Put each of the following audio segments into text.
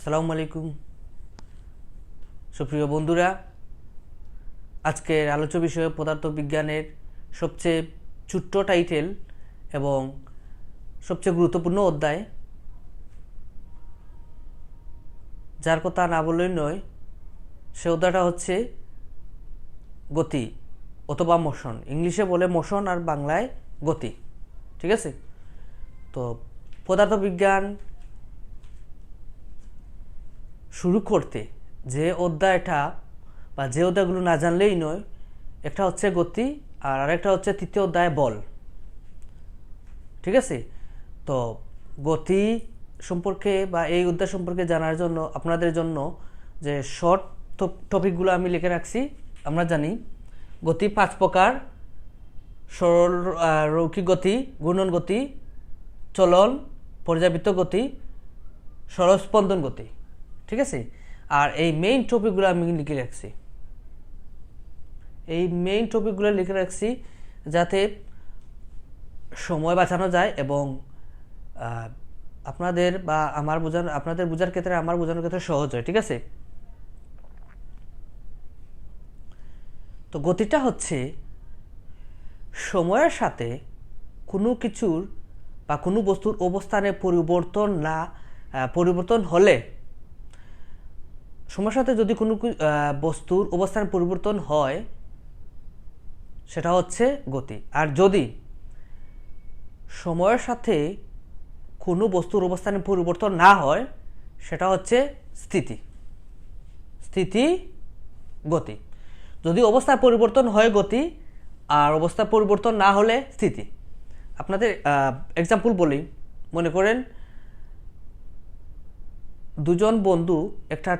আসসালামু আলাইকুম সুপ্রিয় বন্ধুরা, আজকের আলোচ্য বিষয় পদার্থবিজ্ঞানের সবচেয়ে ছোট্ট টাইটেল এবং সবচেয়ে গুরুত্বপূর্ণ অধ্যায়, যার কথা না বললেই নয়। সে অধ্যায়টা হচ্ছে গতি অথবা মোশন। ইংলিশে বলে মোশন আর বাংলায় গতি। ঠিক আছে? তো পদার্থবিজ্ঞান শুরু করতে যে অধ্যায়টা বা যে অধ্যায়গুলো না জানলেই নয়, একটা হচ্ছে গতি আর আরেকটা হচ্ছে তৃতীয় অধ্যায় বল। ঠিক আছে? তো গতি সম্পর্কে বা এই অধ্যায় সম্পর্কে জানার জন্য আপনাদের জন্য যে শর্ট টপিকগুলো আমি লিখে রাখছি। আমরা জানি গতি 5 প্রকার: সরল রৈখিক গতি, ঘূর্ণন গতি, চলন, পর্যাবৃত্ত গতি, সরল স্পন্দন গতি। ঠিক আছে? আর এই মেইন টপিকগুলো আমি লিখে রাখছি যাতে সময় বাঁচানো যায় এবং আপনাদের বা আপনাদের বোঝার ক্ষেত্রে আমার বোঝানোর ক্ষেত্রে সহজ হয়। ঠিক আছে? তো গতিটা হচ্ছে সময়ের সাথে কোনো কিছুর বা কোনো বস্তুর অবস্থানে পরিবর্তন হলে, সময়ের সাথে যদি কোনো বস্তুর অবস্থান পরিবর্তন হয় সেটা হচ্ছে গতি। আর যদি সময়ের সাথে কোনো বস্তুর অবস্থানে পরিবর্তন না হয় সেটা হচ্ছে স্থিতি গতি। যদি অবস্থায় পরিবর্তন হয় গতি, আর অবস্থা পরিবর্তন না হলে স্থিতি। আপনাদের এক্সাম্পল বলি। মনে করেন দুজন বন্ধু একটা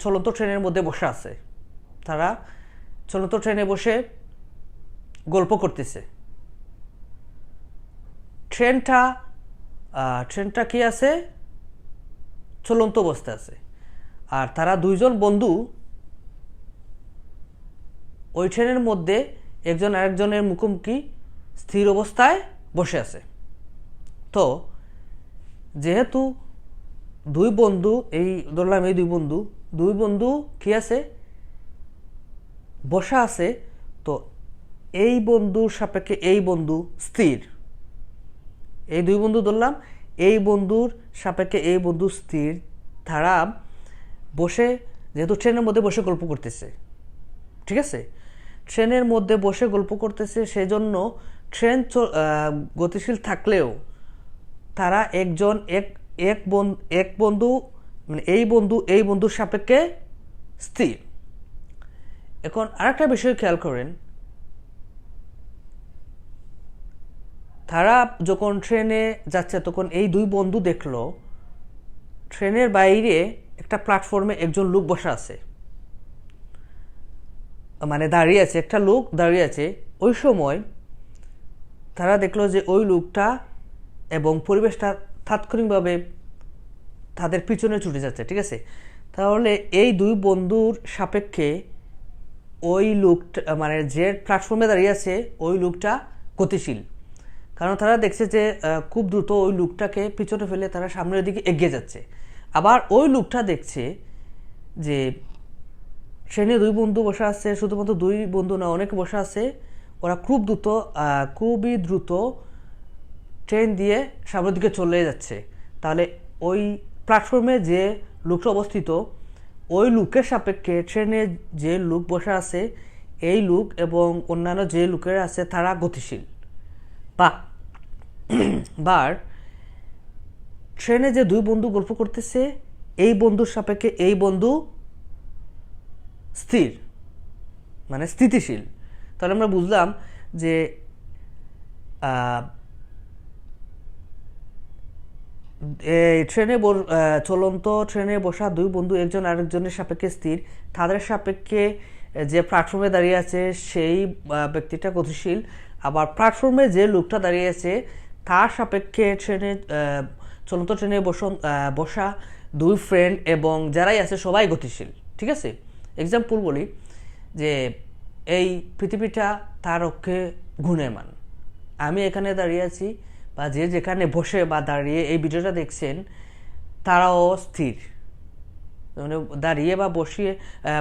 চলন্ত ট্রেনের মধ্যে বসে আছে। তারা চলন্ত ট্রেনে বসে গল্প করতেছে। ট্রেনটা কি আছে? চলন্ত অবস্থায় আছে। আর তারা দুইজন বন্ধু ওই ট্রেনের মধ্যে একজন আরেকজনের মুখোমুখি স্থির অবস্থায় বসে আছে। তো যেহেতু দুই বন্ধু কি আছে? বসা আছে। তো এই বন্ধুর সাপেক্ষে এই বন্ধু স্থির। এই দুই বন্ধু ধরলাম, এই বন্ধুর সাপেক্ষে এই বন্ধু স্থির। তারা যেহেতু ট্রেনের মধ্যে বসে গল্প করতেছে, ঠিক আছে? ট্রেনের মধ্যে বসে গল্প করতেছে, সেজন্য ট্রেন গতিশীল থাকলেও তারা এক বন্ধু মানে এই বন্ধুর সাপেক্ষে স্থির। এখন আরেকটা বিষয় খেয়াল করেন, তারা যখন ট্রেনে যাচ্ছে তখন এই দুই বন্ধু দেখলো ট্রেনের বাইরে একটা প্ল্যাটফর্মে একজন লোক বসা আছে, মানে দাঁড়িয়ে আছে, একটা লোক দাঁড়িয়ে আছে। ওই সময় তারা দেখলো যে ওই লোকটা এবং পরিবেশটা তাৎক্ষণিকভাবে তাদের পিছনে ছুটে যাচ্ছে। ঠিক আছে? তাহলে এই দুই বন্ধুর সাপেক্ষে ওই লোকটা, মানে যে প্ল্যাটফর্মে দাঁড়িয়ে আছে ওই লোকটা গতিশীল। কারণ তারা দেখছে যে খুব দ্রুত ওই লোকটাকে পিছনে ফেলে তারা সামনের দিকে এগিয়ে যাচ্ছে। আবার ওই লোকটা দেখছে যে ট্রেনে দুই বন্ধু বসে আছে, শুধুমাত্র দুই বন্ধু না, অনেকে বসে আছে। ওরা খুবই দ্রুত ট্রেন দিয়ে সামনের দিকে চলে যাচ্ছে। তাহলে ওই প্ল্যাটফর্মে যে লোকটা অবস্থিত, ওই লোকের সাপেক্ষে ট্রেনে যে লোক বসে আছে এই লোক এবং অন্যান্য যে লোকেরা আছে তারা গতিশীল। বা ট্রেনে যে দুই বন্ধু গল্প করতেছে এই বন্ধুর সাপেক্ষে এই বন্ধু স্থির, মানে স্থিতিশীল। তাহলে আমরা বুঝলাম যে চলন্ত ট্রেনে বসা দুই বন্ধু একজন আরেকজনের সাপেক্ষে স্থির। তাদের সাপেক্ষে যে প্ল্যাটফর্মে দাঁড়িয়ে আছে সেই ব্যক্তিটা গতিশীল। আবার প্ল্যাটফর্মে যে লোকটা দাঁড়িয়ে আছে তার সাপেক্ষে চলন্ত ট্রেনে বসা দুই ফ্রেন্ড এবং যারাই আছে সবাই গতিশীল। ঠিক আছে? এক্সাম্পল বলি যে এই পৃথিবীটা তার অক্ষে ঘূর্ণায়মান। আমি এখানে দাঁড়িয়ে আছি, বা যে যেখানে বসে বা দাঁড়িয়ে এই ভিডিওটা দেখছেন তারাও স্থির, মানে দাঁড়িয়ে বা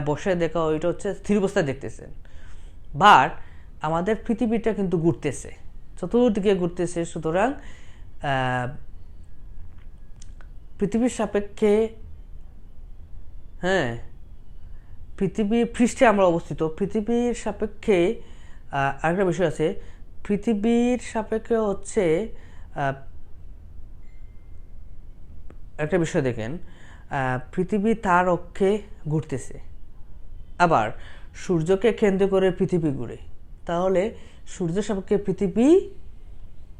বসে দেখা ওইটা হচ্ছে স্থির অবস্থায় দেখতেছেন। বাট আমাদের পৃথিবীটা কিন্তু ঘুরতেছে, চতুর্দিকে ঘুরতেছে। সুতরাং পৃথিবীর সাপেক্ষে, হ্যাঁ, পৃথিবীর পৃষ্ঠে আমরা অবস্থিত। পৃথিবীর সাপেক্ষে আরেকটা বিষয় আছে, পৃথিবীর সাপেক্ষে হচ্ছে একটা বিষয় দেখেন, পৃথিবী তার অক্ষে ঘুরতেছে, আবার সূর্যকে কেন্দ্র করে পৃথিবী ঘুরে। তাহলে সূর্যের সাপেক্ষে পৃথিবী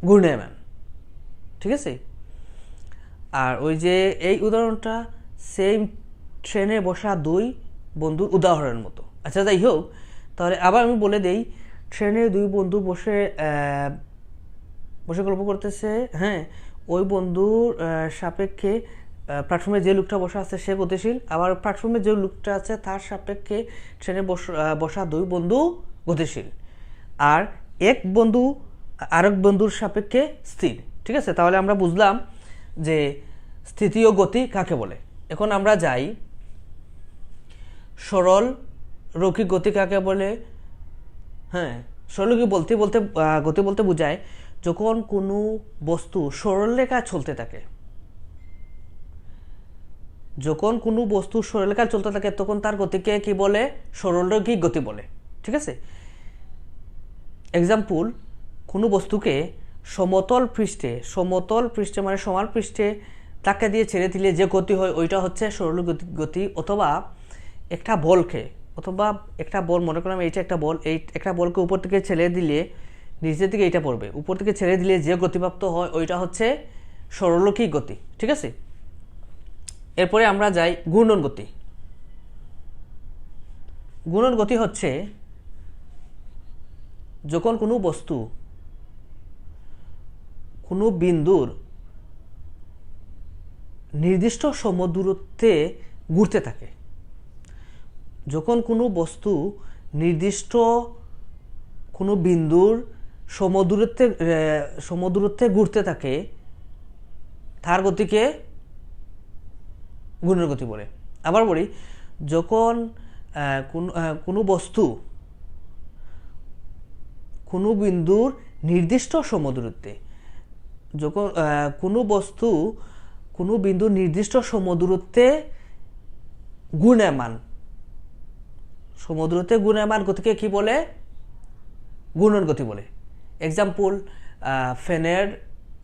ঘূর্ণায়মান, ঠিক আছে। আর ওই যে এই উদাহরণটা সেম ট্রেনে বসা দুই বন্ধুর উদাহরণের মতো। আচ্ছা, যাই হোক, তাহলে আবার আমি বলে দেই, ট্রেনে দুই বন্ধু বসে গল্প করতেছে। হ্যাঁ, ওই বন্ধুর সাপেক্ষে প্ল্যাটফর্মে যে লোকটা বসা আছে সে গতিশীল, আবার প্ল্যাটফর্মে যে লোকটা আছে তার সাপেক্ষে ট্রেনে বসা দুই বন্ধু গতিশীল, আর এক বন্ধু আরেক বন্ধুর সাপেক্ষে স্থির, ঠিক আছে। তাহলে আমরা বুঝলাম যে স্থিতি ও গতি কাকে বলে। এখন আমরা যাই সরল রৈখিক গতি কাকে বলে। হ্যাঁ, সরল বলতে গতি বলতে বোঝায় যখন কোনো বস্তু সরল রেখায় চলতে থাকে। যখন কোনো বস্তু সরলরেখায় চলতে থাকে তখন তার গতিকে কি বলে? সরলরৈখিক গতি বলে, ঠিক আছে। এক্সাম্পল, কোনো বস্তুকে সমতল পৃষ্ঠে মানে সমান পৃষ্ঠে ধাক্কা দিয়ে ছেড়ে দিলে যে গতি হয় ওইটা হচ্ছে সরলরৈখিক গতি। অথবা একটা বল, মনে করলাম এইটা একটা বল, এই একটা বলকে উপর থেকে ছেড়ে দিলে নিচের দিকে এইটা পড়বে, উপর থেকে ছেড়ে দিলে যে গতিপ্রাপ্ত হয় ওইটা হচ্ছে সরলরৈখিক গতি, ঠিক আছে। এরপরে আমরা যাই ঘূর্ণন গতি। ঘূর্ণন গতি হচ্ছে যখন কোনো বস্তু কোনো বিন্দুর নির্দিষ্ট সমদূরত্বে ঘুরতে থাকে। যখন কোনো বস্তু নির্দিষ্ট কোনো বিন্দুর সমদূরত্বে ঘুরতে থাকে তার গতিকে ঘূর্ণন গতি বলে। আবার বলি, যখন কোনো বস্তু কোনো বিন্দুর নির্দিষ্ট সমদূরত্বে, যখন কোনো বস্তু কোনো বিন্দুর নির্দিষ্ট সমদূরত্বে ঘূর্ণায়মান গতিকে কি বলে? ঘূর্ণন গতি বলে। এক্সাম্পল, ফ্যানের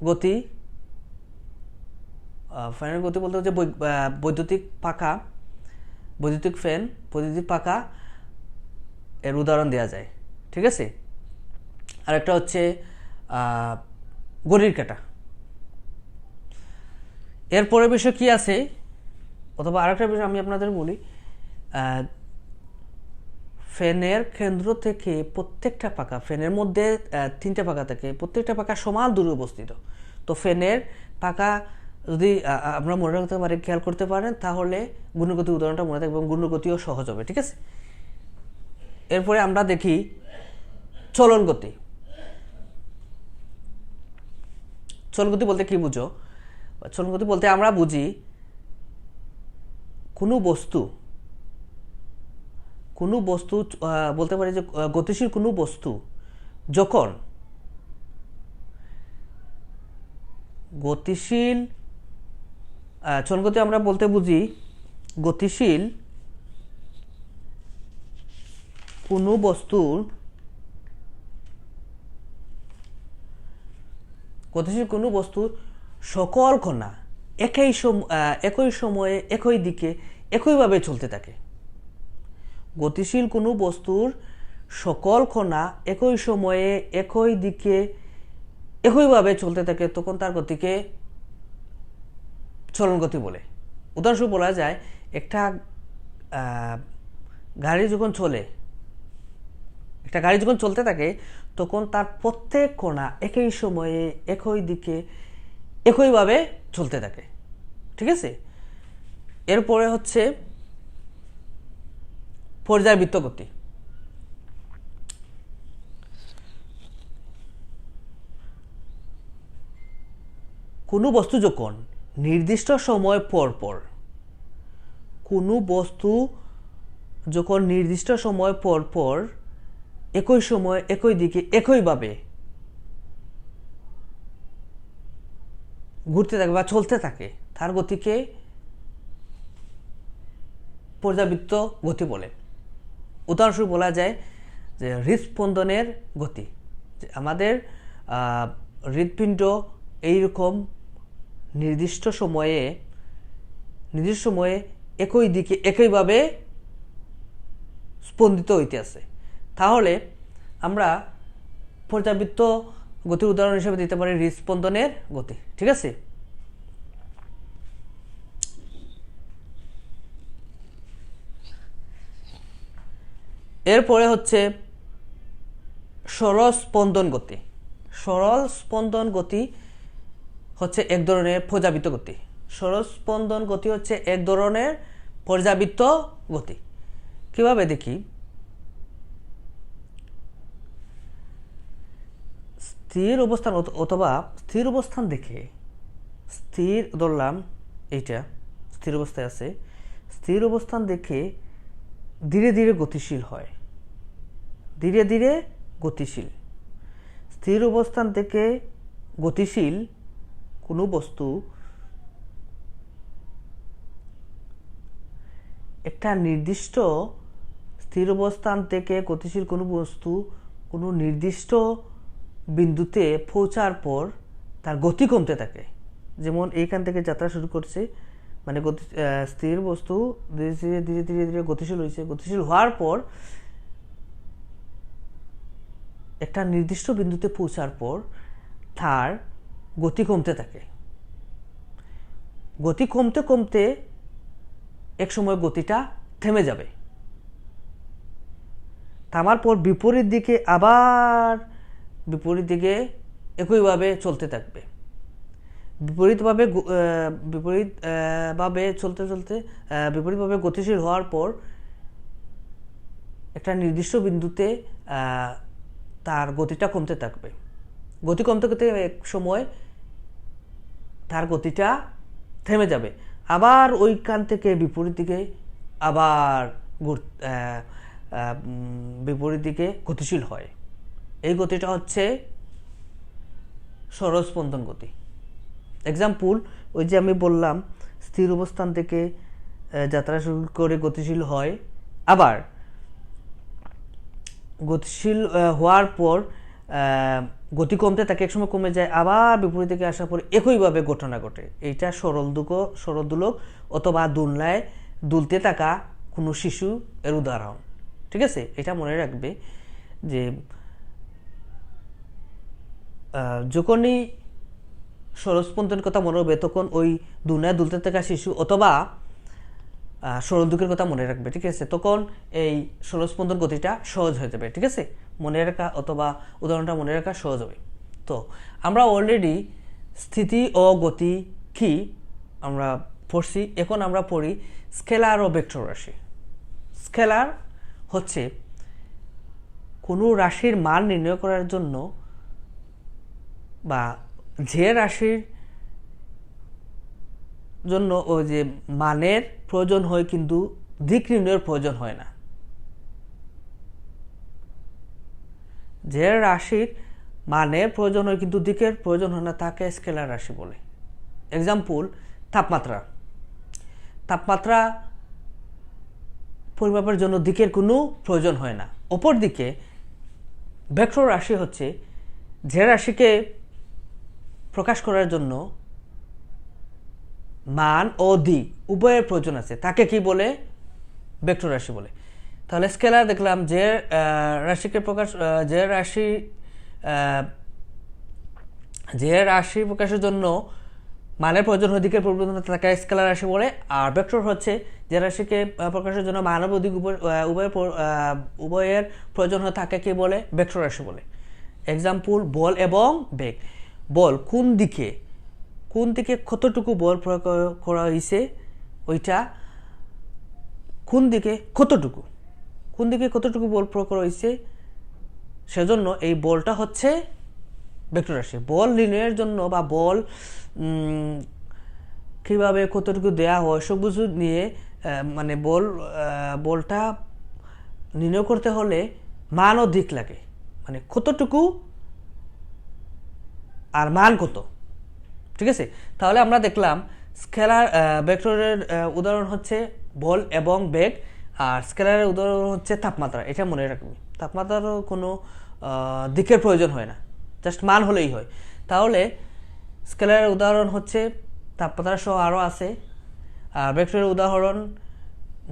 গতি বলতে হচ্ছে বৈদ্যুতিক পাখা এর উদাহরণ দেওয়া যায়, ঠিক আছে। আরেকটা হচ্ছে ঘড়ির কাঁটা। এরপরের বিষয় কি আছে, অথবা আরেকটা বিষয় আমি আপনাদের বলি, ফ্যানের কেন্দ্র থেকে প্রত্যেকটা পাখা, ফ্যানের মধ্যে 3টে পাখা থাকে, প্রত্যেকটা পাখা সমান দূরে অবস্থিত। তো ফ্যানের পাখা যদি আমরা মনে রাখতে পারি, খেয়াল করতে পারেন, তাহলে ঘূর্ণগতি উদাহরণটা মনে থাকবে এবং ঘূর্ণগতিও সহজ হবে, ঠিক আছে। এরপরে আমরা দেখি চলন গতি। চলন গতি বলতে কি বুঝো? চলন গতি বলতে আমরা বুঝি কোনো বস্তু বলতে পারি যে গতিশীল কোনো বস্তু যখন চলন গতি আমরা বলতে বুঝি গতিশীল কোনো বস্তুর সকল কণা একই সময়ে একই দিকে একইভাবে চলতে থাকে। গতিশীল কোনো বস্তুর সকল কণা একই সময়ে একই দিকে একইভাবে চলতে থাকে, তখন তার গতিকে চলন গতি বলে। উদাহরণস্বরূপ বলা যায়, একটা গাড়ি যখন চলতে থাকে তখন তার প্রত্যেক কণা একই সময়ে একই দিকে একইভাবে চলতে থাকে, ঠিক আছে। এরপরে হচ্ছে পর্যায়বৃত্ত গতি। কোনো বস্তু যখন নির্দিষ্ট সময় পর পর কোনো বস্তু যখন নির্দিষ্ট সময় পর পর একই সময় একই দিকে একইভাবে ঘুরতে থাকে বা চলতে থাকে তার গতিকে পর্যাবৃত্ত গতি বলে। উদাহরণস্বরূপ বলা যায় যে হৃদস্পন্দনের গতি, যে আমাদের হৃৎপিণ্ড এইরকম নির্দিষ্ট সময়ে একই দিকে একইভাবে স্পন্দিত হইতে আছে। তাহলে আমরা পর্যাবৃত্ত গতির উদাহরণ হিসেবে দিতে পারি হৃদস্পন্দনের গতি। ঠিক আছে, এরপরে হচ্ছে সরল স্পন্দন গতি। সরল স্পন্দন গতি হচ্ছে এক ধরনের পর্যাবৃত্ত গতি। সরল স্পন্দন গতি হচ্ছে এক ধরনের পর্যাবৃত্ত গতি। কিভাবে দেখি, স্থির অবস্থান অথবা স্থির অবস্থান দেখে, স্থির ধরলাম এইটা স্থির অবস্থায় আছে, স্থির অবস্থান দেখে ধীরে ধীরে গতিশীল হয়, ধীরে ধীরে গতিশীল। স্থির অবস্থান থেকে গতিশীল কোনো বস্তু একটা নির্দিষ্ট স্থির অবস্থান থেকে গতিশীল কোনো বস্তু কোনো নির্দিষ্ট বিন্দুতে পৌঁছার পর তার গতি কমতে থাকে। যেমন এইখান থেকে যাত্রা শুরু করছে, মানে স্থির বস্তু ধীরে ধীরে ধীরে ধীরে ধীরে গতিশীল হয়েছে, গতিশীল হওয়ার পর একটা নির্দিষ্ট বিন্দুতে পৌঁছার পর তার গতি কমতে থাকে। গতি কমতে কমতে এক সময় গতিটা থেমে যাবে, থামার পর বিপরীত দিকে আবার বিপরীত দিকে একইভাবে চলতে থাকবে। বিপরীতভাবে চলতে চলতে বিপরীতভাবে গতিশীল হওয়ার পর একটা নির্দিষ্ট বিন্দুতে তার গতিটা কমতে থাকবে। গতি কমতে কমতে এক সময় তার গতিটা থেমে যাবে, আবার ওইখান থেকে বিপরীত দিকে আবার বিপরীত দিকে গতিশীল হয়। এই গতিটা হচ্ছে সরল স্পন্দন গতি। এক্সাম্পল, ওই যে আমি বললাম স্থির অবস্থান থেকে যাত্রা শুরু করে গতিশীল হয়, আবার গতিশীল হওয়ার পর গতি কমতে থাকে, একসময় কমে যায়, আবার বিপরীত দিকে আসার পর একইভাবে ঘটনা ঘটে। এইটা সরল দোলক অথবা দোলনায় দুলতে থাকা কোনো শিশু এর উদাহরণ। ঠিক আছে, এটা মনে রাখবে যে যখনই সরল স্পন্দনের কথা মনে হবে তখন ওই দোলনায় দুলতে থাকা শিশু অথবা সরল দুঃখের কথা মনে রাখবে। ঠিক আছে, তখন এই সরল স্পন্দন গতিটা সহজ হয়ে যাবে। ঠিক আছে, মনে রাখা অথবা উদাহরণটা মনে রাখা সহজ হবে। তো আমরা অলরেডি স্থিতি ও গতি কি আমরা পড়ছি, এখন আমরা পড়ি স্কেলার ও ভেক্টর রাশি। স্কেলার হচ্ছে কোনো রাশির মান নির্ণয় করার জন্য বা যে রাশির জন্য ওই যে মানের প্রয়োজন হয় কিন্তু দিক নির্ণয়ের প্রয়োজন হয় না। যে রাশির মানের প্রয়োজন হয় কিন্তু দিকের প্রয়োজন হয় না তাকে স্কেলার রাশি বলে। এক্সাম্পল, তাপমাত্রা। তাপমাত্রা পরিমাপের জন্য দিকের কোনো প্রয়োজন হয় না। অপরদিকে ভেক্টর রাশি হচ্ছে যে রাশিকে প্রকাশ করার জন্য মান ও দিক উভয়ের প্রয়োজন আছে তাকে কি বলে? ভেক্টর রাশি বলে। তাহলে স্কেলার দেখলাম যে রাশিকে প্রকাশ যে রাশি প্রকাশের জন্য মানের প্রয়োজন হয় দিকের প্রয়োজন তাকে স্কেলার রাশি বলে। আর ভেক্টর হচ্ছে যে রাশিকে প্রকাশের জন্য মান ও দিক উভয়ের প্রয়োজন হয় তাকে কি বলে? ভেক্টর রাশি বলে। এক্সাম্পল, বল এবং বেগ। বল কোন দিকে কতটুকু বল প্রয়োগ করা হয়েছে, ওইটা কোন দিকে কতটুকু বল প্রয়োগ করা হয়েছে, সেজন্য এই বলটা হচ্ছে ভেক্টর রাশি। বল নির্ণয়ের জন্য বা বল কীভাবে কতটুকু দেয়া হয় সব কিছু নিয়ে মানে বলটা নির্ণয় করতে হলে মান ও দিক লাগে, মানে কতটুকু আর মান কত। ঠিক আছে, তাহলে আমরা দেখলাম স্কেলার ভেক্টরের উদাহরণ হচ্ছে বল এবং বেগ, আর স্কেলারের উদাহরণ হচ্ছে তাপমাত্রা। এটা মনে রাখবি, তাপমাত্রারও কোনো দিকের প্রয়োজন হয় না, জাস্ট মান হলেই হয়। তাহলে স্কেলারের উদাহরণ হচ্ছে তাপমাত্রা সহ আরও আছে, আর ভেক্টরের উদাহরণ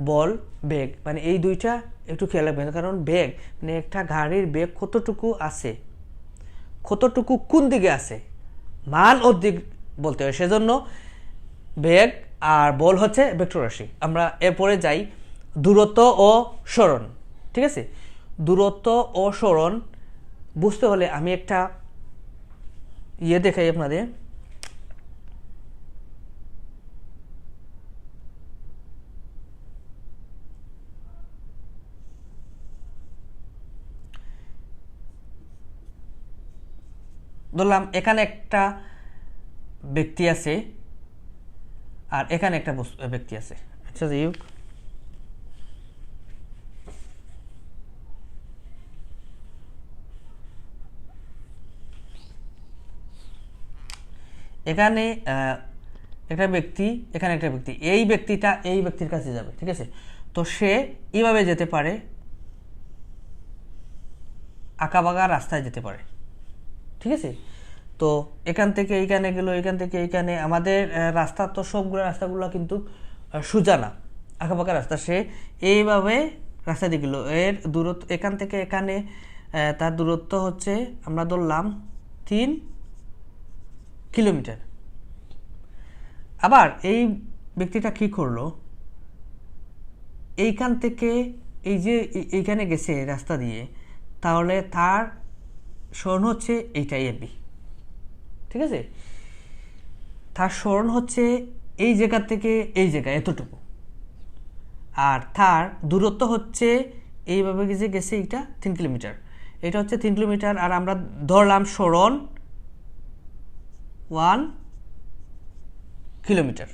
বল বেগ, মানে এই দুইটা একটু খেয়াল রাখবেন, কারণ বেগ মানে একটা গাড়ির বেগ কতটুকু আছে, কতটুকু কোন দিকে আছে, মান ও দিক বলতে হয়, সেজন্য বেগ আর বল হচ্ছে ভেক্টর রাশি। আমরা এরপরে যাই দূরত্ব ও সরণ। ঠিক আছে, দূরত্ব ও সরণ বুঝতে হলে আমি একটা দেখাই আপনাদের। ধরলাম এখানে একটা ব্যক্তি আছে আর এখানে একটা ব্যক্তি আছে। আচ্ছা, যাই হোক, এখানে একটা ব্যক্তি, এখানে একটা ব্যক্তি, এই ব্যক্তিটা এই ব্যক্তির কাছে যাবে। ঠিক আছে, তো সে এইভাবে যেতে পারে, আঁকাবাঁকা রাস্তায় যেতে পারে। ঠিক আছে, তো এখান থেকে এইখানে গেল, এখান থেকে এইখানে, আমাদের রাস্তা তো সবগুলো রাস্তাগুলো কিন্তু সোজা না, আঁকাবাঁকা রাস্তা। সে এইভাবে রাস্তা দিয়ে গেল, এর দূরত্ব এখান থেকে এখানে তার দূরত্ব হচ্ছে আমরা ধরলাম 3 কিলোমিটার। আবার এই ব্যক্তিটা কি করলো, এইখান থেকে এই যে এইখানে গেছে রাস্তা দিয়ে, তাহলে তার সরণ হচ্ছে এইটাই এবি। ঠিক আছে, তার সরণ হচ্ছে এই জায়গা থেকে এই জায়গা এতটুকু, আর তার দূরত্ব হচ্ছে এইভাবে গেছে এটা 3 কিলোমিটার, এটা হচ্ছে 3 কিলোমিটার। আর আমরা ধরলাম সরণ 1 কিলোমিটার।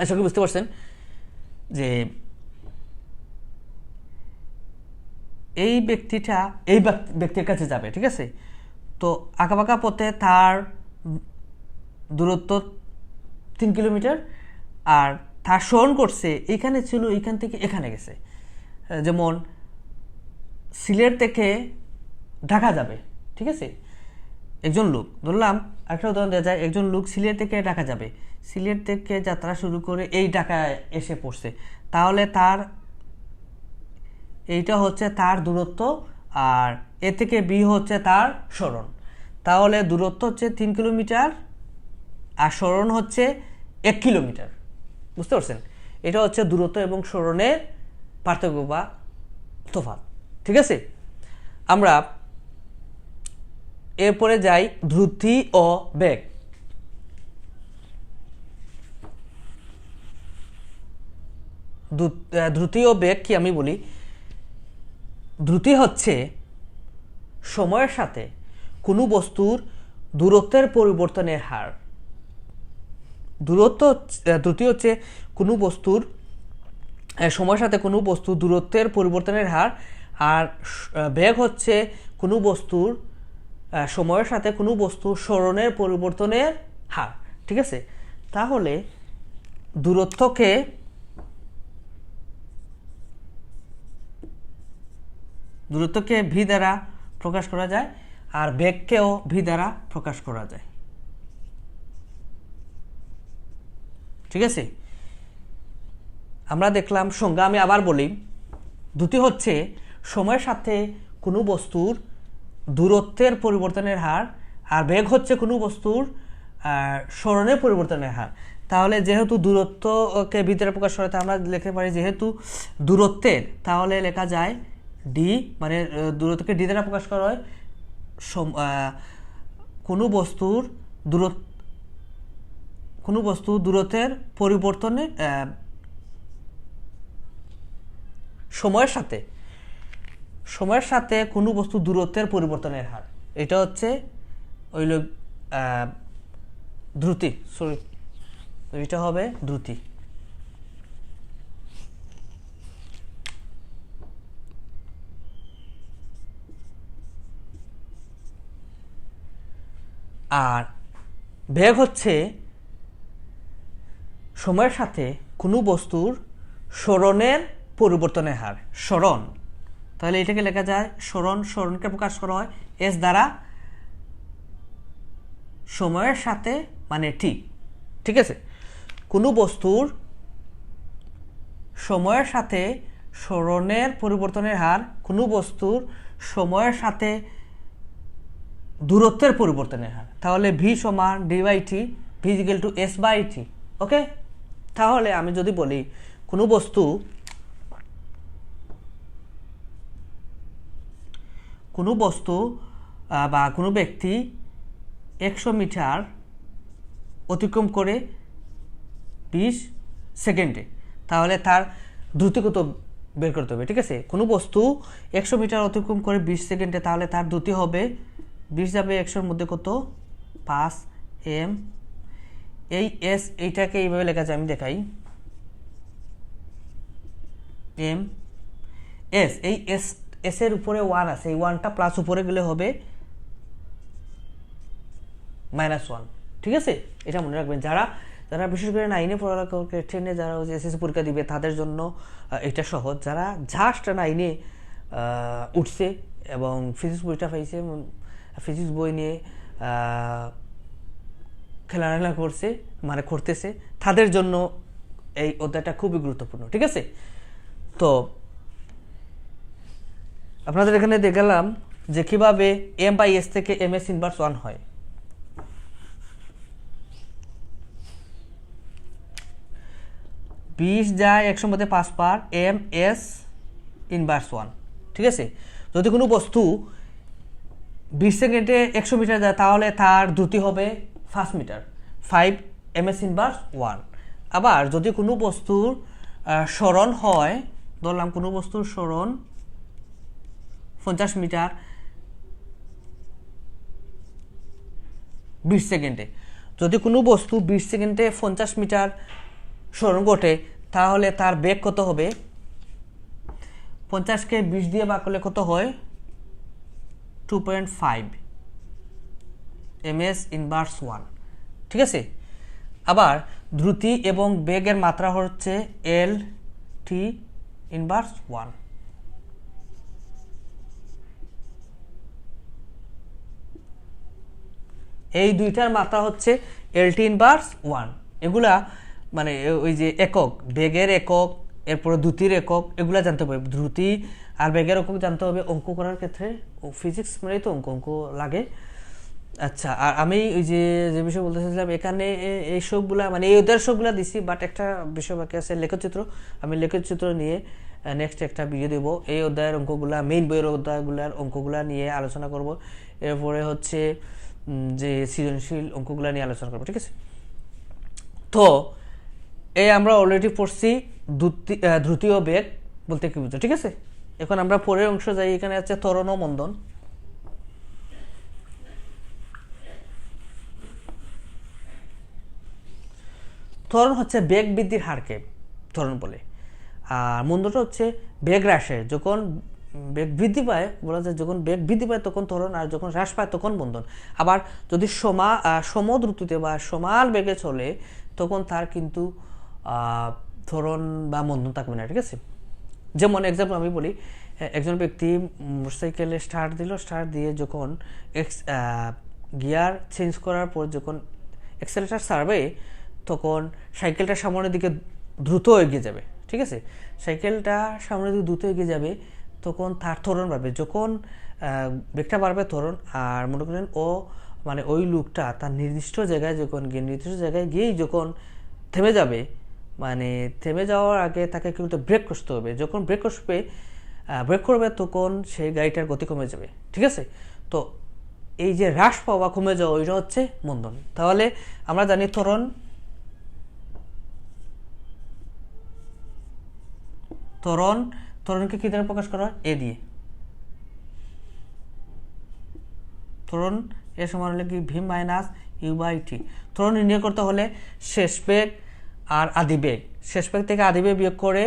আশা করি বুঝতে পারছেন যে এই ব্যক্তিটা এই ব্যক্তির কাছে যাবে। ঠিক আছে, তো আঁকাবাঁকা পথে তার দূরত্ব 3 কিলোমিটার, আর তার সরণ করছে এখানে ছিল, এখান থেকে এখানে গেছে। যেমন সিলেট থেকে ঢাকা যাবে। ঠিক আছে, একজন লোক, ধরলাম একটা উদাহরণ দেওয়া যায়, একজন লোক সিলেট থেকে ঢাকা যাবে, সিলেট থেকে যাত্রা শুরু করে এই ঢাকায় এসে পড়ছে, তাহলে তার এইটা হচ্ছে তার দূরত্ব, আর এ থেকে বি হচ্ছে তার সরণ। তাহলে দূরত্ব হচ্ছে 3 কিলোমিটার আর সরণ হচ্ছে 1 কিলোমিটার। বুঝতে পারছেন, এটা হচ্ছে দূরত্ব এবং সরণের পার্থক্য বা তফাৎ। ঠিক আছে, আমরা এরপরে যাই দ্রুতি ও বেগ। দ্রুতি ও বেগ কি আমি বলি, দ্রুতি হচ্ছে সময়ের সাথে কোনো বস্তুর দূরত্বের পরিবর্তনের হার। দ্রুতি হচ্ছে কোনো বস্তুর সময়ের সাথে কোনো বস্তুর দূরত্বের পরিবর্তনের হার, আর বেগ হচ্ছে কোনো বস্তুর সময়ের সাথে কোনো বস্তুর সরণের পরিবর্তনের হার। ঠিক আছে, তাহলে দূরত্বকে ভি দ্বারা প্রকাশ করা যায়, আর বেগকেও ভি দ্বারা প্রকাশ করা যায়। ঠিক আছে, আমরা দেখলাম সংজ্ঞা, আমি আবার বলি, দ্রুতি হচ্ছে সময়ের সাথে কোনো বস্তুর দূরত্বের পরিবর্তনের হার, আর বেগ হচ্ছে কোনো বস্তুর সরণের পরিবর্তনের হার। তাহলে যেহেতু দূরত্বকে ভি দ্বারা প্রকাশ করা, আমরা লিখতে পারি যেহেতু দূরত্বের, তাহলে লেখা যায় ডি, মানে দূরত্বকে ডি দ্বারা প্রকাশ করা হয় কোনো বস্তুর দূরত্বের পরিবর্তনে সময়ের সাথে কোনো বস্তু দূরত্বের পরিবর্তনের হার। এটা হচ্ছে দ্রুতি, সরি, এটা হবে দ্রুতি। আর বেগ হচ্ছে সময়ের সাথে কোনো বস্তুর সরণের পরিবর্তনের হার, সরণ। তাহলে এটাকে লেখা যায় সরণ, সরণকে প্রকাশ করা হয় এস দ্বারা, সময়ের সাথে মানে টি, ঠিক আছে। কোনো বস্তুর সময়ের সাথে সরণের পরিবর্তনের হার, কোনো বস্তুর সময়ের সাথে দূরত্বের পরিবর্তনের হার। তাহলে ভি সমান d by t, v equal to s by t. Okay, তাহলে আমি যদি বলি কোনো বস্তু, বা কোনো ব্যক্তি 100 মিটার অতিক্রম করে 20 সেকেন্ডে, তাহলে তার দ্রুতি কত বের করতে হবে, ঠিক আছে। কোনো বস্তু 100 মিটার অতিক্রম করে 20 সেকেন্ডে, তাহলে তার দ্রুতি হবে 20 যাবে 100-র মধ্যে কত, 5 এম। এই এস, এইটাকে এইভাবে লেখা যায়, আমি দেখাই, এম এস, এই এস, এস এর উপরে 1 আছে, এই 1টা প্লাস উপরে গেলে হবে -1, ঠিক আছে। এটা মনে রাখবেন, যারা যারা বিশেষ করে 9-এ পড়ালেখা করে, 10-এ যারা এসএসসি পরীক্ষা দিবে তাদের জন্য এটা সহজ। যারা জাস্ট 9-এ উঠছে এবং ফিজিক্স বইটা পাইছে, ফিজিক্স বই নিয়ে খেলাধুলা করছে, মানে করতেছে, তাদের জন্য এই অধ্যায়টা খুবই গুরুত্বপূর্ণ, ঠিক আছে। তো আপনাদের এখানে দেখালাম যে কিভাবে এম বাই এস থেকে এম এস ইনভার্স 1 হয়। বিশ যায় 100 মধ্যে 5 বার, এম এস ইনভার্স 1, ঠিক আছে। যদি কোনো বস্তু 20 সেকেন্ডে 100 মিটার যায়, তাহলে তার দ্রুতি হবে 5 মিটার, 5 এম এস ইনভার্স 1। আবার যদি কোনো বস্তুর সরণ হয়, ধরলাম কোনো বস্তুর সরণ 50 মিটার 20 সেকেন্ডে, যদি কোনো বস্তু 20 সেকেন্ডে 50 মিটার সরণ ঘটে, তাহলে তার বেগ কত হবে, 50কে 20 দিয়ে ভাগ করলে কত হয়, 2.5 এমএস ইনভার্স 1, ঠিক আছে। আবার দ্রুতি এবং বেগের মাত্রা হচ্ছে এল টি ইনভার্স 1। এই দুইটার মাত্রা হচ্ছে এল টি ইনভার্স 1। এগুলা মানে ওই যে একক, বেগের একক, এরপরে দ্রুতির একক, এগুলা জানতে হবে। দ্রুতি আর বেগের একক জানতে হবে অঙ্ক করার ক্ষেত্রে, ফিজিক্স মানে তো অঙ্ক লাগে। আচ্ছা, আর আমি ওই যে বিষয় বলতে চাইছিলাম, এখানে এই সবগুলা মানে এই অধ্যায়ের সবগুলা দিছি, বাট একটা বিষয় বাকি আছে, লেখচিত্র। আমি লেখচিত্র নিয়ে নেক্সট একটা ভিডিও দেবো। এই অধ্যায়ের অঙ্কগুলা, মেইন বইয়ের অধ্যায়গুলার অঙ্কগুলা নিয়ে আলোচনা করব। এরপরে হচ্ছে যে সৃজনশীল অঙ্কগুলা নিয়ে আলোচনা করবো, ঠিক আছে। তো এই আমরা অলরেডি পড়ছি দ্রুতি ও বেগ বলতে কি বুঝো, ঠিক আছে। এখন আমরা পরের অংশ যাই। এখানে আছে ত্বরণ ও মন্দন। ত্বরণ হচ্ছে বেগ বৃদ্ধির হারকে ত্বরণ বলে, আর মন্দনটা হচ্ছে বেগ হ্রাসের। যখন বেগ বৃদ্ধি পায়, বলা যায় যখন বেগ বৃদ্ধি পায় তখন ত্বরণ, আর যখন হ্রাস পায় তখন মন্দন। আবার যদি সমদ্রুতিতে বা সমান বেগে চলে, তখন তার কিন্তু ত্বরণ বা মন্দন থাকবে না, ঠিক আছে। যেমন এক্সাম্পল আমি বলি, একজন ব্যক্তি মোটরসাইকেলে স্টার্ট দিল, স্টার্ট দিয়ে যখন গিয়ার চেঞ্জ করার পর যখন অ্যাক্সেলেরেটর ছাড়বে, তখন সাইকেলটা সামনের দিকে দ্রুত এগিয়ে যাবে, ঠিক আছে। সাইকেলটা সামনের দিকে দ্রুত এগিয়ে যাবে, তখন তার ত্বরণ বাড়বে। যখন ব্রেকটা বাড়বে ত্বরণ, আর মনে করেন মানে ওই লোকটা তার নির্দিষ্ট জায়গায় যখন গিয়ে নির্দিষ্ট জায়গায় গিয়েই যখন থেমে যাবে, মানে থেমে যাওয়ার আগে তাকে কিন্তু ব্রেক করতে হবে। যখন ব্রেক করবে তখন সেই গাড়িটার গতি কমে যাবে, ঠিক আছে। তো এই যে হ্রাস পাওয়া, কমে যাওয়া, ওইটা হচ্ছে মন্দন। তাহলে আমরা জানি ত্বরণকে কি দ্বারা প্রকাশ করা হয়, এ দিয়ে। ত্বরণ এর সমান হলে কি V minus you by T. ত্বরণ নির্ণয় করতে হলে শেষ বেগ আর আদি বেগ, শেষ বেগ থেকে আদি বেগ বিয়োগ করে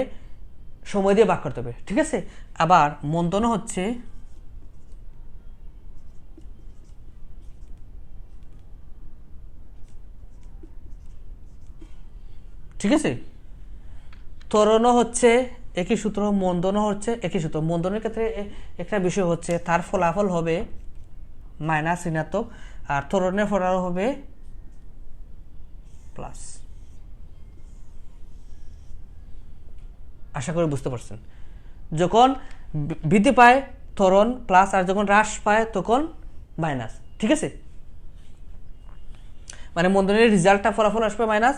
সময় দিয়ে ভাগ করতে হবে, ঠিক আছে। আবার মন্দন হচ্ছে ঠিক আছে, ত্বরণও হচ্ছে একই সূত্র, মন্দনও হচ্ছে একই সূত্র। মন্দনের ক্ষেত্রে একটা বিষয় হচ্ছে তার ফলাফল হবে মাইনাস ঋণাত্মক, আর ত্বরণের ফলাফল হবে প্লাস। আশা করি বুঝতে পারছেন। যখন বৃদ্ধি পায় ত্বরণ প্লাস, আর যখন হ্রাস পায় তখন মাইনাস, ঠিক আছে। মানে মন্দনের রেজাল্টটা ফলাফল আসবে মাইনাস,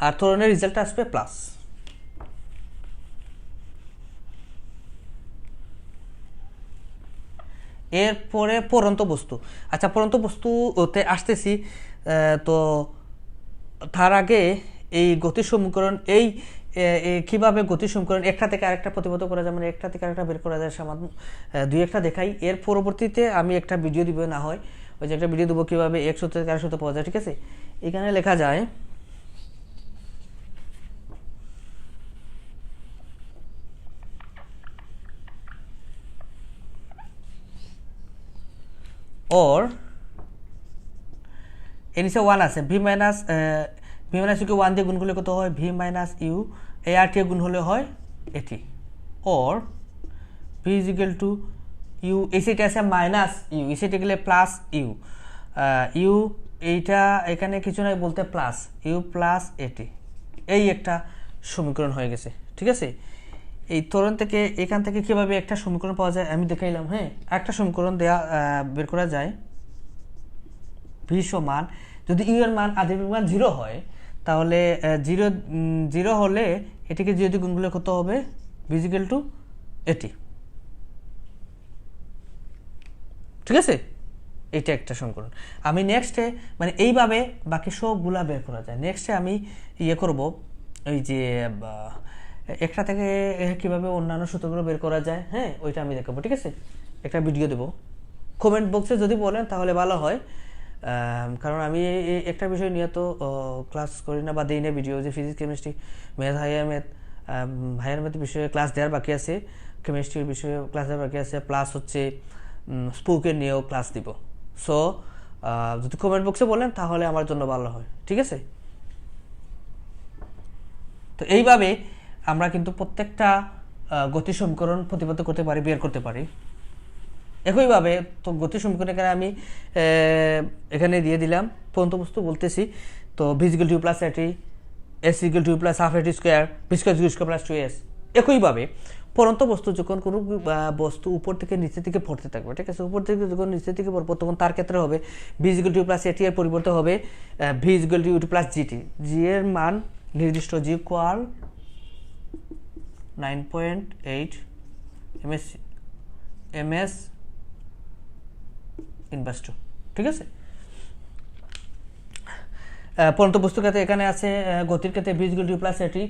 আর ত্বরণের রেজাল্টটা আসবে প্লাস। এরপরে পরন্ত বস্তু। আচ্ছা, পরন্ত বস্তুতে আসতেছি। তো তার আগে এই গতির সমীকরণ, এই কিভাবে গতির সমীকরণ একটা থেকে আরেকটা প্রতিবদ্ধ করা যায়, মানে একটা থেকে আরেকটা বের করা যায়, সামান্য দুই একটা দেখাই। এর পরবর্তীতে আমি একটা ভিডিও দিব, না হয় ওই যে একটা ভিডিও দেবো কীভাবে এক সূত্র থেকে আরেক সূত্র পাওয়া যায়, ঠিক আছে। এখানে লেখা যায় or এর নিচে ওয়ান আছে, ভি মাইনাস ইউকে ওয়ান দিয়ে গুণ করলে কত হয়, ভি মাইনাস ইউ, এ আর টি গুণ হলে হয় a t. Or v is equal to u, এসিটা আছে মাইনাস ইউ, এসিটা গেলে প্লাস ইউ, ইউ এইটা এখানে কিছু নাই বলতে প্লাস ইউ প্লাস এটি, এই একটা সমীকরণ হয়ে গেছে, ঠিক আছে। এই ত্বরণ থেকে এখান থেকে কীভাবে একটা সমীকরণ পাওয়া যায় আমি দেখাইলাম। হ্যাঁ, একটা সমীকরণ দেয়া বের করা যায়, ভি সমান, যদি ইউ এর মান আদি মান 0 হয় তাহলে 0 হলে এটিকে যদি গুণগুলো কত হবে, ভি ইজ ইকুয়াল টু এটি, ঠিক আছে। এইটা একটা সমীকরণ। আমি নেক্সটে মানে এইভাবে বাকি সবগুলা বের করা যায়। নেক্সটে আমি ইয়ে করব, এই যে একটা থেকে কীভাবে অন্যান্য সূত্রগুলো বের করা যায়, হ্যাঁ ওইটা আমি দেখাবো, ঠিক আছে। একটা ভিডিও দেবো, কমেন্ট বক্সে যদি বলেন তাহলে ভালো হয়, কারণ আমি একটা বিষয় নিয়ে তো ক্লাস করি না বা দিই না ভিডিও, যে physics chemistry math higher math বিষয়ে ক্লাস দেওয়ার বাকি আছে, কেমিস্ট্রির বিষয়ে ক্লাস দেওয়ার বাকি আছে, প্লাস হচ্ছে স্পোকেন নিয়েও ক্লাস দিব। সো যদি কমেন্ট বক্সে বলেন তাহলে আমার জন্য ভালো হয়, ঠিক আছে। তো এইভাবে আমরা কিন্তু প্রত্যেকটা গতি সমীকরণ প্রতিবদ্ধ করতে পারি, বের করতে পারি। একইভাবে তো গতি সমীকরণ এখানে আমি এখানে দিয়ে দিলাম, পরন্ত বস্তু বলতেছি, তো v equal to plus a t, s equal to plus half a t square, v square plus 2s। একইভাবে পরন্ত বস্তু যখন কোনো বস্তু উপর থেকে নিচের দিকে পড়তে থাকবে, ঠিক আছে, উপর থেকে যখন নিচের দিকে পড়বো তখন তার ক্ষেত্রে হবে ভি ইকুয়াল টু প্লাস এটি, এর পরিবর্তে হবে v equal to plus g t, g এর মান নির্দিষ্ট, g equal 9.8 ms inverse two, ঠিক আছে। পরন্ত বস্তুর ক্ষেত্রে এখানে আছে গতির ক্ষেত্রে ভি ইকুয়াল টু প্লাস এটি,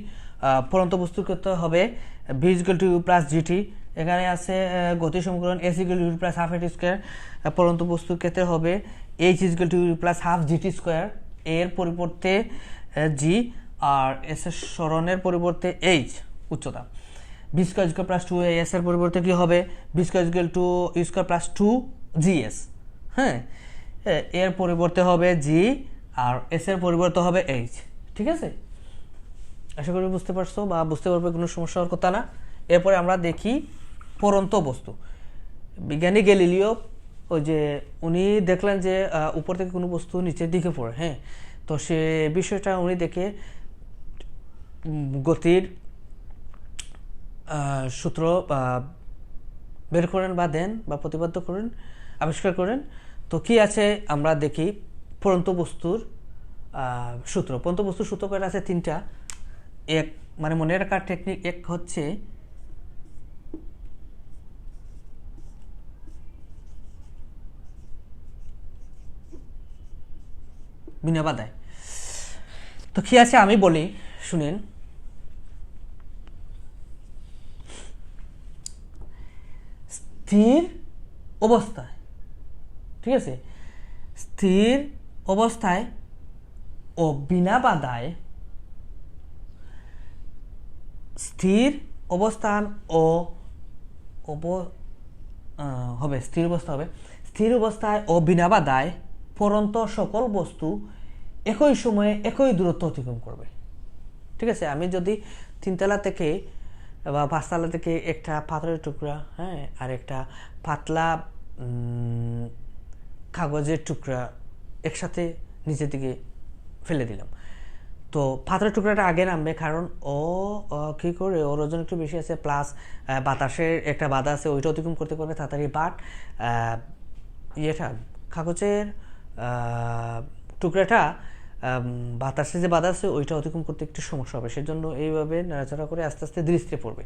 পরন্ত বস্তুর ক্ষেত্রে হবে v equal to plus GT. এখানে আছে গতির সমীকরণ S equal to plus half a t square, পরন্ত বস্তুর ক্ষেত্রে হবে H equal to plus half GT square, এর পরিবর্তে জি, আর এস এর সরণের পরিবর্তে এইচ উচ্চতা, ভি স্কোয়ার প্লাস 2as এর পরিবর্তে কি হবে, v square to u square plus 2gs। হ্যাঁ, এর পরিবর্তে হবে জি, আর এস এর পরিবর্তে হবে এইচ, ঠিক আছে। আশা করি বুঝতে পারছো বা বুঝতে পারবে, কোনো সমস্যা হওয়ার কথা না। এরপরে আমরা দেখি পরন্ত বস্তু। বিজ্ঞানী গ্যালিলিও, ওই যে উনি দেখলেন যে উপর থেকে কোনো বস্তু নিচের দিকে পড়ে, হ্যাঁ, তো সে বিষয়টা উনি দেখে গতির সূত্র বের করেন বা দেন বা প্রতিপাদ্য করেন, আবিষ্কার করেন। তো কি আছে আমরা দেখি, পরন্ত বস্তুর সূত্র। পরন্ত বস্তুর সূত্র কয়টা আছে, 3টা। এক মানে মনে রাখার টেকনিক, এক হচ্ছে বিনা বাধায়। তো কি আছে আমি বলি, শুনেন। স্থির অবস্থায়, ঠিক আছে, স্থির অবস্থায় ও বিনা বাধায় স্থির অবস্থান ও হবে স্থির অবস্থা হবে স্থির অবস্থায় ও বিনা বাধায় পরন্ত সকল বস্তু একই সময়ে একই দূরত্ব অতিক্রম করবে। ঠিক আছে, আমি যদি 3 তলা থেকে বা 5 তলা থেকে একটা পাথরের টুকরা, হ্যাঁ, আর একটা পাতলা কাগজের টুকরা একসাথে নিচের দিকে ফেলে দিলাম, তো পাথরের টুকরাটা আগে নামবে, কারণ ও কী করে, ওর ওজন একটু বেশি আছে, প্লাস বাতাসের একটা বাধা আছে, ওইটা অতিক্রম করতে পারবে তাড়াতাড়ি। বাট ইয়েটা কাগজের টুকরাটা বাতাসে যে বাধা আছে ওইটা অতিক্রম করতে একটু সমস্যা হবে, সেজন্য এইভাবে নাড়াচাড়া করে আস্তে আস্তে ধীরে স্থিরে পড়বে।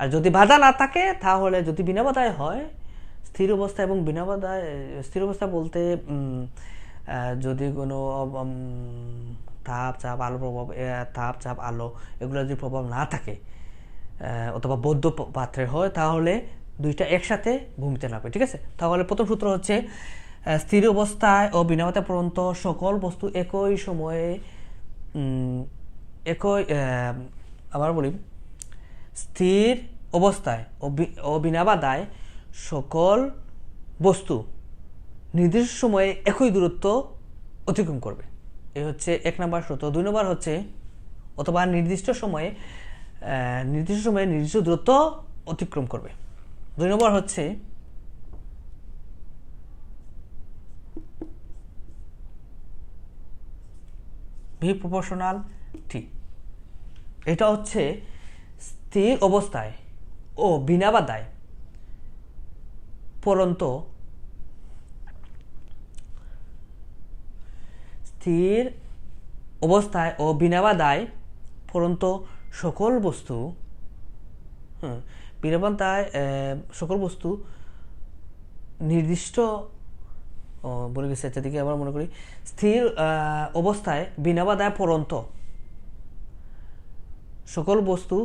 আর যদি বাধা না থাকে, তাহলে যদি বিনা বাধায় হয়, স্থির অবস্থা এবং বিনা বাধায়, স্থির অবস্থা বলতে যদি কোনো তাপ চাপ আলো প্রভাব, তাপ চাপ আলো এগুলোর যদি প্রভাব না থাকে অথবা বদ্ধ পাত্রের হয়, তাহলে দুইটা একসাথে ভূমিতে নামবে। ঠিক আছে, তাহলে প্রথম সূত্র হচ্ছে স্থির অবস্থায় ও বিনা বাধায় পড়ন্ত সকল বস্তু একই সময়ে আবার বলি, স্থির অবস্থায় ও বিনা বাধায় সকল বস্তু নির্দিষ্ট সময়ে একই দূরত্ব অতিক্রম করবে। এই হচ্ছে 1 নম্বর সূত্র। 2 নম্বর হচ্ছে অথবা নির্দিষ্ট সময়ে নির্দিষ্ট দূরত্ব অতিক্রম করবে। 2 নম্বর হচ্ছে V প্রপোর্শনাল T। এটা হচ্ছে স্থির অবস্থায় ও বিনা বাধায় পরন্ত স্থির অবস্থায় ও বিনা বাধায় পরন্ত সকল বস্তু, বিনা বাধায় সকল বস্তু নির্দিষ্ট বলে গেছে, আচ্ছা দিকে আবার মনে করি, স্থির অবস্থায় বিনা বাধায় পরন্ত সকল বস্তু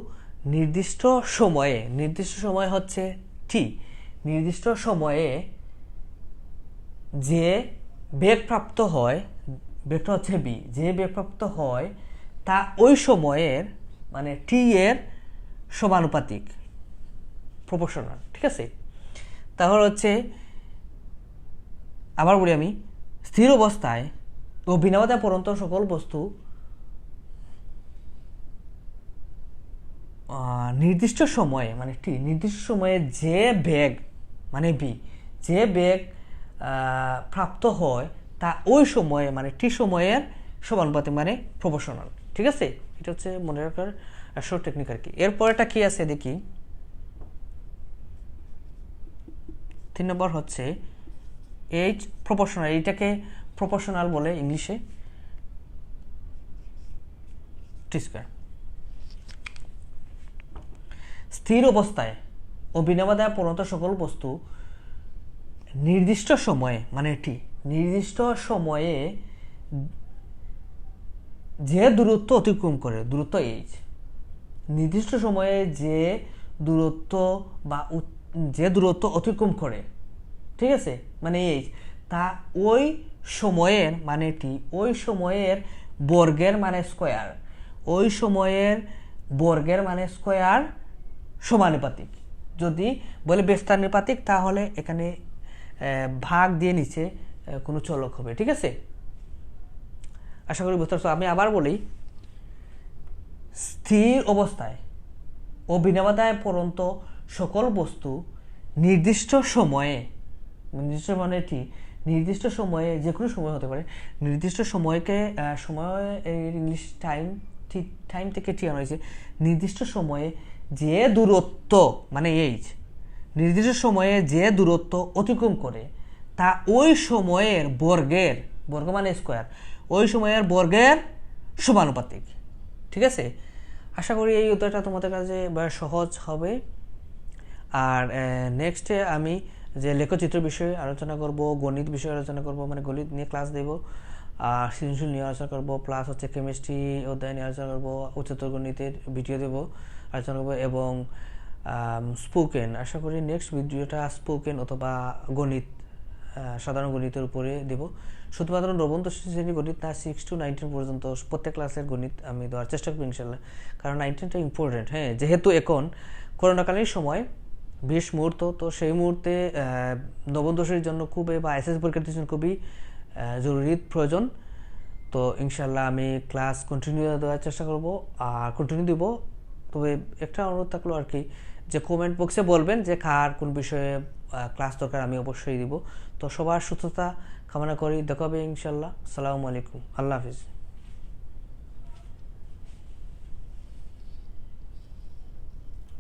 নির্দিষ্ট সময়ে হচ্ছে টি, নির্দিষ্ট সময়ে যে বেগপ্রাপ্ত হয়, বেগটা হচ্ছে বি, যে বেগপ্রাপ্ত হয় তা ওই সময়ের মানে টি এর সমানুপাতিক, প্রপোর্শনাল। ঠিক আছে, তাহলে হচ্ছে আবার বলি আমি, স্থির অবস্থায় ও বিনা বাধায় পরন্ত সকল বস্তু নির্দিষ্ট সময়ে মানে টি, নির্দিষ্ট সময়ে যে বেগ মানে বি, যে বেগ প্রাপ্ত হয় তা ওই সময়ে মানে টি সময়ের সমানুপাতিক মানে প্রপোর্শনাল। ঠিক আছে, এটা হচ্ছে মনে রাখার শর্ট টেকনিক আর কি। এরপরেটা কি আছে দেখি। 3 নম্বর হচ্ছে এইচ প্রপোর্শনাল। এটাকে প্রপোর্শনাল বলে ইংলিশে, টি স্কয়ার। স্থির অবস্থায় ও বিনা বাধায় পরন্ত সকল বস্তু নির্দিষ্ট সময়ে মানে টি, নির্দিষ্ট সময়ে যে দূরত্ব অতিক্রম করে, দূরত্ব এইচ, নির্দিষ্ট সময়ে যে দূরত্ব বা যে দূরত্ব অতিক্রম করে, ঠিক আছে, মানে এইচ, তা ওই সময়ের মানে টি, ওই সময়ের বর্গের মানে স্কয়ার, ওই সময়ের বর্গের মানে স্কয়ার সমানুপাতিক। যদি বলে ব্যস্তানুপাতিক, তাহলে এখানে ভাগ দিয়ে নিচে কোনো চলক হবে। ঠিক আছে, আশা করি বুঝতে পারছো। আমি আবার বলি, স্থির অবস্থায় ও বিনা বাধায় পরন্ত সকল বস্তু নির্দিষ্ট সময়ে, নির্দিষ্ট মানে টি, নির্দিষ্ট সময়ে, যে কোনো সময় হতে পারে, নির্দিষ্ট সময়কে সময় ইংলিশ টাইম থেকে টি আনা হয়েছে, নির্দিষ্ট সময়ে যে দূরত্ব মানে এইচ, নির্দিষ্ট সময়ে যে দূরত্ব অতিক্রম করে তা ওই সময়ের বর্গের, বর্গ মানে স্কয়ার, ওই সময়ের বর্গের সমানুপাতিক। ঠিক আছে, আশা করি এই উত্তরটা তোমাদের কাছে সহজ হবে। আর নেক্সটে আমি যে লেখচিত্র বিষয়ে আলোচনা করব, গণিত বিষয়ে আলোচনা করব, মানে গণিত নিয়ে ক্লাস দেব, আর সৃজনশীল নিয়ে আলোচনা করব, প্লাস হচ্ছে কেমিস্ট্রি অধ্যায় নিয়ে আলোচনা করব, উচ্চতর গণিতের ভিডিও দেব, আলোচনা করব, এবং স্পোকেন। আশা করি নেক্সট ভিডিওটা স্পোকেন অথবা গণিত সাধারণ গণিতের উপরে দেব। শুধুমাত্র নবম দশম শ্রেণী গণিত না, 6 to 19 পর্যন্ত প্রত্যেক ক্লাসের গণিত আমি দেওয়ার চেষ্টা করবো ইনশাল্লাহ। কারণ 19টা ইম্পর্টেন্ট, হ্যাঁ, যেহেতু এখন করোনাকালীন সময় 20 মুহূর্ত, তো সেই মুহূর্তে নবম দশমের জন্য খুবই বা এসএস পরীক্ষার্থীর জন্য খুবই জরুরি প্রয়োজন। তো ইনশাল্লাহ আমি ক্লাস কন্টিনিউ দেওয়ার চেষ্টা করব আর কন্টিনিউ দিব। তবে একটা অনুরোধ থাকলো আর কি, যে কমেন্ট বক্সে বলবেন যে কার কোন বিষয়ে ক্লাস দরকার, আমি অবশ্যই দিব। তো সবার সুস্থতা কামনা করি, দেখা হবে ইনশাল্লাহ। আসসালামু আলাইকুম, আল্লাহ হাফিজ।